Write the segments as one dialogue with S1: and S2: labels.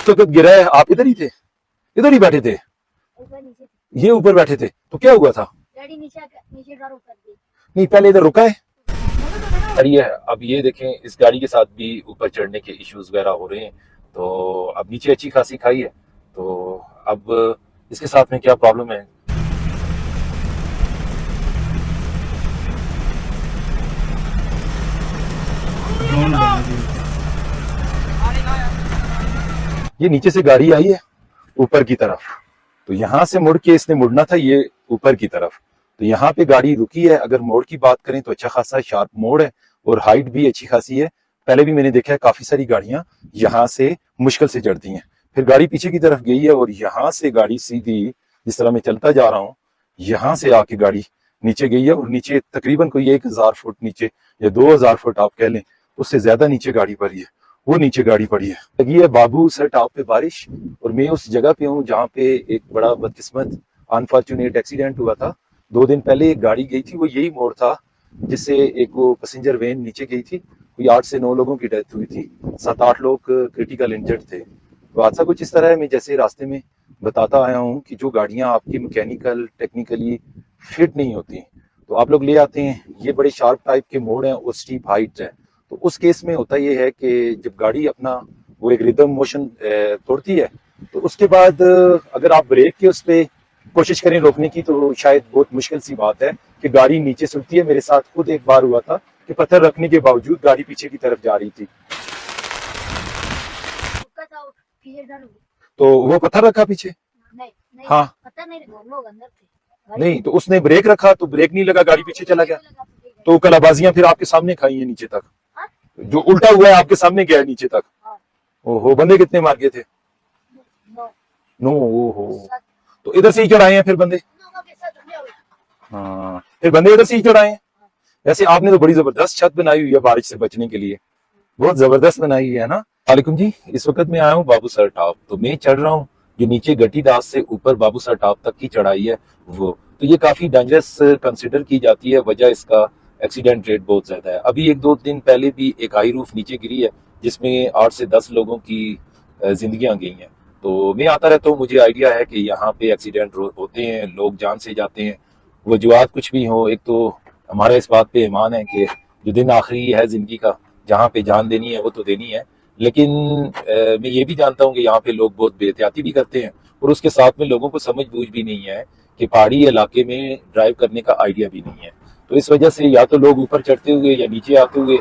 S1: जिस वक्त गिरा है आप इधर ही थे, इधर ही बैठे थे,
S2: ऊपर नीचे थी।
S1: ये ऊपर बैठे थे, तो क्या हुआ था?
S2: गाड़ी नीचे नीचे ड्रॉप कर दी।
S1: नहीं पहले इधर रुका है। अरे ये अब ये देखें, इस गाड़ी के साथ भी ऊपर चढ़ने के इश्यूज वगैरह हो रहे हैं। तो अब नीचे अच्छी खासी खाई है, तो अब इसके साथ में क्या प्रॉब्लम है? ये नीचे से गाड़ी आई है ऊपर की तरफ, तो यहां से मुड़ के इसने मुड़ना था ये ऊपर की तरफ, तो यहाँ पे गाड़ी रुकी है। अगर मोड़ की बात करें तो अच्छा खासा शार्प मोड़ है और हाइट भी अच्छी खासी है। पहले भी मैंने देखा है काफी सारी गाड़ियां यहाँ से मुश्किल से चढ़ती हैं। फिर गाड़ी पीछे की तरफ गई है और यहाँ से गाड़ी सीधी, जिस तरह मैं चलता जा रहा हूँ, यहाँ से आके गाड़ी नीचे गई है और नीचे तकरीबन कोई 1000 फुट नीचे या 2000 फुट आप कह लें, उससे ज्यादा नीचे गाड़ी पड़ी है, वो नीचे गाड़ी पड़ी है। लगी है बाबू सर टॉप पे बारिश, और मैं उस जगह पे हूँ जहाँ पे एक बड़ा बदकिस्मत अनफॉर्चुनेट एक्सीडेंट हुआ था। 2 दिन पहले एक गाड़ी गई थी, वो यही मोड़ था जिससे एक वो पैसेंजर वैन नीचे गई थी, कोई 8 से 9 लोगों की डेथ हुई थी, 7-8 लोग क्रिटिकल इंजर्ड थे। तो हादसा कुछ इस तरह है, मैं जैसे रास्ते में बताता आया हूँ कि जो गाड़ियाँ आपकी मैकेनिकल टेक्निकली फिट नहीं होती तो आप लोग ले आते हैं, ये बड़े शार्प टाइप के मोड़ हैं और स्टीप हाइट है, तो उस केस में होता ये है कि जब गाड़ी अपना वो एक रिदम मोशन तोड़ती है, तो उसके बाद अगर आप ब्रेक के उस पर कोशिश करें रोकने की तो शायद बहुत मुश्किल सी बात है कि गाड़ी नीचे सुलगती है। मेरे साथ खुद एक बार हुआ था कि पत्थर रखने के बावजूद गाड़ी पीछे की तरफ जा रही थी, तो वो पत्थर रखा पीछे।
S2: नहीं, नहीं,
S1: हाँ
S2: पता नहीं, लोग अंदर थे।
S1: नहीं, तो उसने ब्रेक रखा तो ब्रेक नहीं लगा, गाड़ी पीछे चला गया। तो कलाबाजियां फिर आपके सामने खाई है नीचे तक, जो उल्टा हुआ है आपके सामने गया है नीचे तक। ओहो, बंदे कितने मार गए थे? 9। ओहो, तो इधर से ही चढ़ाए हैं फिर बंदे? हाँ, फिर बंदे इधर से ही चढ़ाए हैं। वैसे आपने तो बड़ी जबरदस्त छत बनाई हुई है बारिश से बचने के लिए, बहुत जबरदस्त बनाई है ना। वालेकुम जी, इस वक्त मैं आया हूँ बाबू सर टॉप, तो मैं चढ़ रहा हूँ जो नीचे गटी दास से ऊपर बाबू सर टॉप तक की चढ़ाई है वो, तो ये काफी डेंजरस कंसिडर की जाती है, वजह इसका एक्सीडेंट रेट बहुत ज्यादा है। अभी 1-2 दिन पहले भी एक हाई रूफ नीचे गिरी है जिसमें 8 से 10 लोगों की जिंदगियां गई हैं। तो मैं आता रहता हूँ, मुझे आइडिया है कि यहाँ पे एक्सीडेंट होते हैं, लोग जान से जाते हैं, वजूहत कुछ भी हो। एक तो हमारा इस बात पे ईमान है कि जो दिन आखिरी है जिंदगी का, जहाँ पे जान देनी है वो तो देनी है, लेकिन मैं ये भी जानता हूँ कि यहाँ पे लोग बहुत बेहतियाती भी करते हैं और उसके साथ में लोगों को समझ बूझ भी नहीं है कि पहाड़ी इलाके में ड्राइव करने का आइडिया भी नहीं है। तो इस वजह से या तो लोग ऊपर चढ़ते हुए या नीचे आते हुए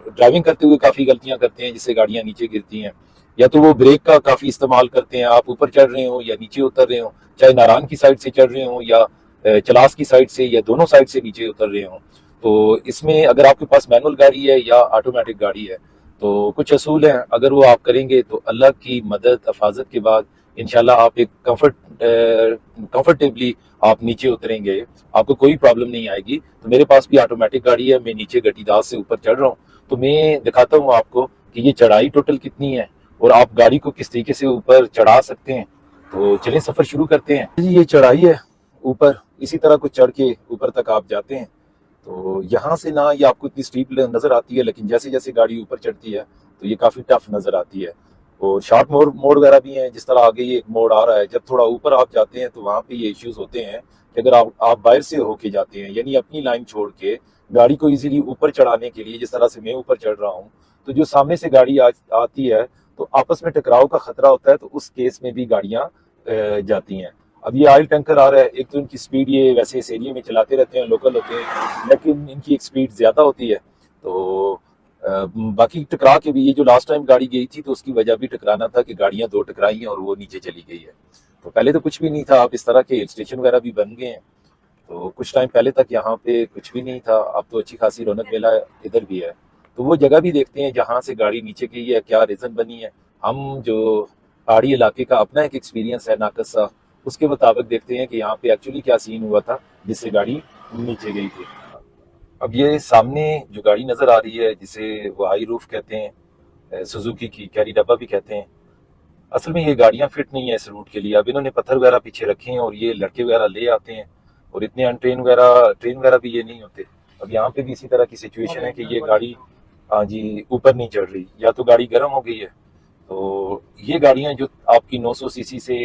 S1: ड्राइविंग करते हुए काफी गलतियां करते हैं जिससे गाड़ियां नीचे गिरती हैं, या तो वो ब्रेक का काफी इस्तेमाल करते हैं। आप ऊपर चढ़ रहे हो या नीचे उतर रहे हो, चाहे नारायण की साइड से चढ़ रहे हो या चलास की साइड से, या दोनों साइड से नीचे उतर रहे हो, तो इसमें अगर आपके पास मैनुअल गाड़ी है या ऑटोमेटिक गाड़ी है तो कुछ असूल हैं, अगर वो आप करेंगे तो अल्लाह की मदद हिफाजत के बाद इंशाल्लाह आप एक कंफर्टेबली आप नीचे उतरेंगे, आपको कोई प्रॉब्लम नहीं आएगी। तो मेरे पास भी ऑटोमेटिक गाड़ी है, मैं नीचे गटीदास से ऊपर चढ़ रहा हूँ, तो मैं दिखाता हूँ आपको कि ये चढ़ाई टोटल कितनी है और आप गाड़ी को किस तरीके से ऊपर चढ़ा सकते हैं। तो चलिए सफर शुरू करते हैं। ये चढ़ाई है ऊपर, इसी तरह कुछ चढ़ के ऊपर तक आप जाते हैं। तो यहाँ से ना ये आपको इतनी स्टीप नजर आती है, लेकिन जैसे जैसे गाड़ी ऊपर चढ़ती है तो ये काफी टफ नजर आती है। और शार्प मोड़ वगैरह भी हैं, जिस तरह आगे ये एक मोड़ आ रहा है, जब थोड़ा ऊपर आप जाते हैं तो वहाँ पे ये इश्यूज होते हैं कि अगर आप बाहर से होके जाते हैं, यानी अपनी लाइन छोड़ के गाड़ी को इजीली ऊपर चढ़ाने के लिए, जिस तरह से मैं ऊपर चढ़ रहा हूँ, तो जो सामने से गाड़ी आती है तो आपस में टकराव का खतरा होता है, तो उस केस में भी गाड़ियां जाती हैं। अब ये ऑयल टैंकर आ रहा है, एक तो इनकी स्पीड, ये वैसे इस एरिया में चलाते रहते हैं, लोकल होते हैं, लेकिन इनकी एक स्पीड ज्यादा होती है। तो बाकी टकरा के भी, ये जो लास्ट टाइम गाड़ी गई थी तो उसकी वजह भी टकराना था कि गाड़ियां 2 टकराई हैं और वो नीचे चली गई है। तो पहले तो कुछ भी नहीं था, अब इस तरह के हिल स्टेशन वगैरह भी बन गए हैं, तो कुछ टाइम पहले तक यहाँ पे कुछ भी नहीं था, अब तो अच्छी खासी रौनक मेला इधर भी है। तो वो जगह भी देखते हैं जहाँ से गाड़ी नीचे गई है, क्या रीजन बनी है। हम जो पहाड़ी इलाके का अपना एक एक्सपीरियंस है नाकस सा, उसके मुताबिक देखते हैं कि यहाँ पे एक्चुअली क्या सीन हुआ था जिससे गाड़ी नीचे गई थी। अब ये सामने जो गाड़ी नजर आ रही है जिसे वो हाई रूफ कहते हैं, सुजुकी की कैरी डब्बा भी कहते हैं, असल में ये गाड़ियां फिट नहीं है इस रूट के लिए। अब इन्होंने पत्थर वगैरह पीछे रखे हैं और ये लड़के वगैरह ले आते हैं, और इतने अनट्रेन ट्रेन वगैरह भी ये नहीं होते। अब यहाँ पे भी इसी तरह की सिचुएशन है कि ये गाड़ी, हाँ जी, ऊपर नहीं चढ़ रही, या तो गाड़ी गर्म हो गई है तो ये गाड़ियां जो आपकी 900 सीसी से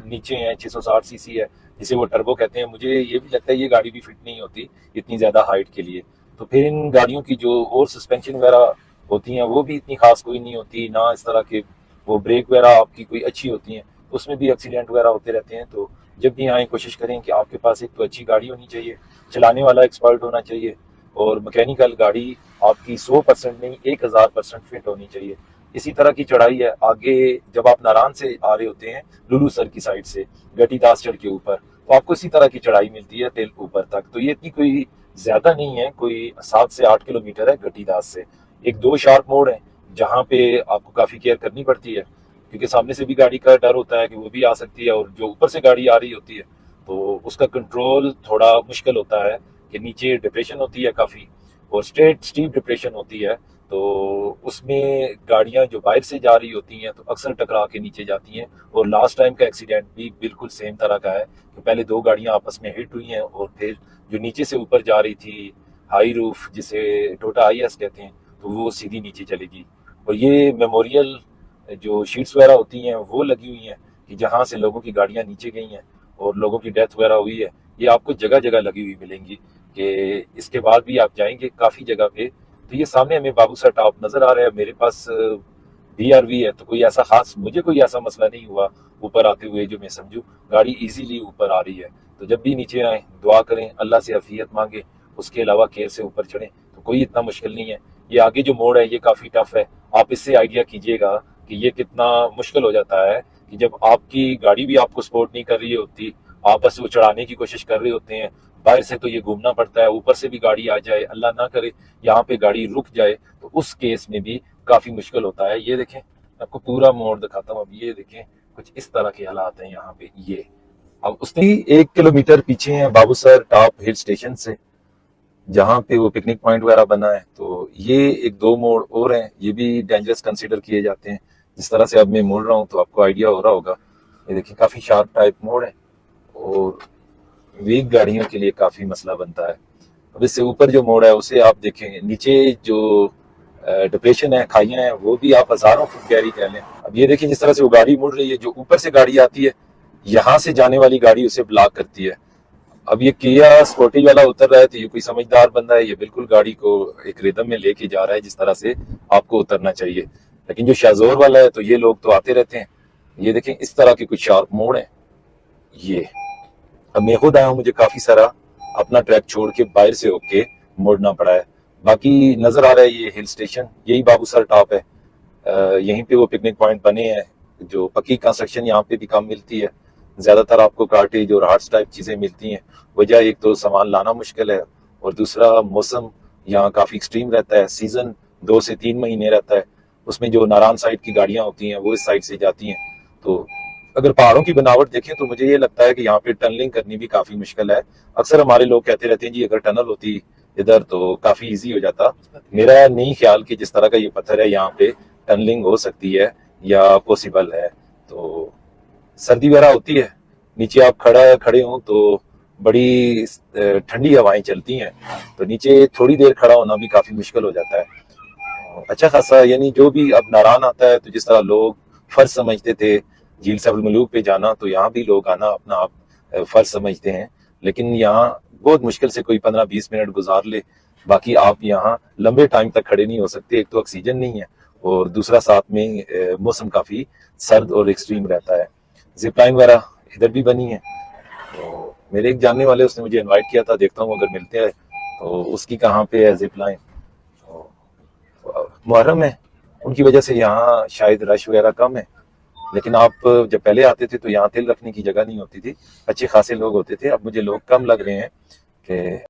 S1: नीचे हैं, 660 सीसी है, जिसे वो टर्बो कहते हैं, मुझे ये भी लगता है ये गाड़ी भी फिट नहीं होती इतनी ज़्यादा हाइट के लिए। तो फिर इन गाड़ियों की जो और सस्पेंशन वगैरह होती हैं वो भी इतनी खास कोई नहीं होती ना, इस तरह के वो ब्रेक वगैरह आपकी कोई अच्छी होती हैं, उसमें भी एक्सीडेंट वगैरह होते रहते हैं। तो जब भी आए कोशिश करें कि आपके पास एक तो अच्छी गाड़ी होनी चाहिए, चलाने वाला एक्सपर्ट होना चाहिए, और मैकेनिकल गाड़ी आपकी 100% नहीं 1000% फिट होनी चाहिए। इसी तरह की चढ़ाई है आगे, जब आप नारायण से आ रहे होते हैं लुलू सर की साइड से गटीदास चढ़ के ऊपर, तो आपको इसी तरह की चढ़ाई मिलती है तेल ऊपर तक। तो ये इतनी कोई ज्यादा नहीं है, कोई 7 से 8 किलोमीटर है गटीदास से। एक दो शार्प मोड़ है जहाँ पे आपको काफी केयर करनी पड़ती है, क्योंकि सामने से भी गाड़ी का डर होता है कि वो भी आ सकती है, और जो ऊपर से गाड़ी आ रही होती है तो उसका कंट्रोल थोड़ा मुश्किल होता है कि नीचे डिप्रेशन होती है काफी, और स्ट्रेट स्टीप डिप्रेशन होती है। तो उसमें गाड़ियां जो बाहर से जा रही होती हैं तो अक्सर टकरा के नीचे जाती हैं। और लास्ट टाइम का एक्सीडेंट भी बिल्कुल सेम तरह का है कि पहले दो गाड़ियां आपस में हिट हुई हैं, और फिर जो नीचे से ऊपर जा रही थी हाई रूफ जिसे टोटा IS कहते हैं, तो वो सीधी नीचे चली गई। और ये मेमोरियल जो शीट्स वगैरह होती हैं वो लगी हुई हैं कि जहाँ से लोगों की गाड़ियां नीचे गई हैं और लोगों की डेथ वगैरह हुई है, ये आपको जगह जगह लगी हुई मिलेंगी। कि इसके बाद भी आप जाएंगे काफी जगह पे, तो ये सामने हमें बाबूसर टॉप नजर आ रहा है, मेरे पास BRV है, तो कोई ऐसा खास मुझे कोई ऐसा मसला नहीं हुआ ऊपर आते हुए जो मैं समझूं गाड़ी इजीली ऊपर आ रही है। तो जब भी नीचे आए दुआ करें, अल्लाह से अफियत मांगे, उसके अलावा केयर से ऊपर चढ़ें, तो कोई इतना मुश्किल नहीं है। ये आगे जो मोड़ है ये काफी टफ है, आप इससे आइडिया कीजिएगा कि ये कितना मुश्किल हो जाता है कि जब आपकी गाड़ी भी आपको सपोर्ट नहीं कर रही होती, आप बस वो चढ़ाने की कोशिश कर रहे होते हैं, बाहर से तो ये घूमना पड़ता है, ऊपर से भी गाड़ी आ जाए, अल्लाह ना करे यहाँ पे गाड़ी रुक जाए, तो उस केस में भी काफी मुश्किल होता है। ये देखें, आपको पूरा मोड़ दिखाता हूँ, अब ये देखें कुछ इस तरह के हालात हैं यहाँ पे। ये अब उसने 1 किलोमीटर पीछे है बाबूसर टॉप हिल स्टेशन से, जहाँ पे वो पिकनिक पॉइंट वगैरह बना है। तो ये एक दो मोड़ और हैं, ये भी डेंजरस कंसीडर किए जाते हैं। जिस तरह से अब मैं मोड़ रहा हूँ तो आपको आइडिया हो रहा होगा, ये देखिए काफी शार्प टाइप मोड़ है, और वीक गाड़ियों के लिए काफी मसला बनता है। अब इससे ऊपर जो मोड़ है उसे आप देखें, नीचे जो डिप्रेशन है, खाइयां हैं, वो भी आप हजारों फुट गहरी कह लें। अब ये देखिए जिस तरह से वो गाड़ी मुड़ रही है, जो ऊपर से गाड़ी आती है यहाँ से जाने वाली गाड़ी उसे ब्लॉक करती है। अब ये किया स्पोर्टेज वाला उतर रहा है तो ये कोई समझदार बंदा है, ये बिल्कुल गाड़ी को एक रिदम में लेके जा रहा है जिस तरह से आपको उतरना चाहिए। लेकिन जो शाहजोर वाला है तो ये लोग तो आते रहते हैं। ये देखें इस तरह के कुछ शार्प मोड़ है। ये अब मैं खुद आया हूँ, मुझे काफी सारा अपना ट्रैक छोड़ के बाहर से होके मोड़ना पड़ा है। बाकी नजर आ रहा है ये हिल स्टेशन, यही बाबूसर टॉप है। यहीं पे वो पिकनिक पॉइंट बने हैं। जो पक्की कंस्ट्रक्शन यहाँ पे भी कम मिलती है, ज्यादातर आपको कार्टेज और हार्ट्स टाइप चीजें मिलती हैं। वजह एक तो सामान लाना मुश्किल है, और दूसरा मौसम यहाँ काफी एक्सट्रीम रहता है। सीजन 2 से 3 महीने रहता है, उसमें जो नारायण साइड की गाड़ियां होती हैं वो इस साइड से जाती हैं। तो अगर पहाड़ों की बनावट देखें तो मुझे ये लगता है कि यहाँ पे टनलिंग करनी भी काफी मुश्किल है। अक्सर हमारे लोग कहते रहते हैं जी अगर टनल होती इधर तो काफी इजी हो जाता। मेरा नहीं ख्याल कि जिस तरह का ये पत्थर है यहाँ पे टनलिंग हो सकती है या पॉसिबल है। तो सर्दी वगैरह होती है, नीचे आप खड़े हों तो बड़ी ठंडी हवाएं चलती हैं, तो नीचे थोड़ी देर खड़ा होना भी काफी मुश्किल हो जाता है। अच्छा खासा यानी जो भी अब नारायण आता है, तो जिस तरह लोग फर्ज समझते थे झील सैफुल मलूक पे जाना, तो यहाँ भी लोग आना अपना आप फर्ज समझते हैं। लेकिन यहाँ बहुत मुश्किल से कोई 15-20 मिनट गुजार ले, बाकी आप यहाँ लंबे टाइम तक खड़े नहीं हो सकते। एक तो ऑक्सीजन नहीं है, और दूसरा साथ में मौसम काफी सर्द और एक्सट्रीम रहता है। जिप लाइन वगैरह इधर भी बनी है, तो मेरे एक जानने वाले उसने मुझे इनवाइट किया था, देखता हूँ अगर मिलते हैं तो उसकी कहाँ पे है जिप लाइन। तो मुहर्रम है, उनकी वजह से यहाँ शायद रश वगैरह कम है। लेकिन आप जब पहले आते थे तो यहाँ तिल रखने की जगह नहीं होती थी, अच्छे खासे लोग होते थे। अब मुझे लोग कम लग रहे हैं कि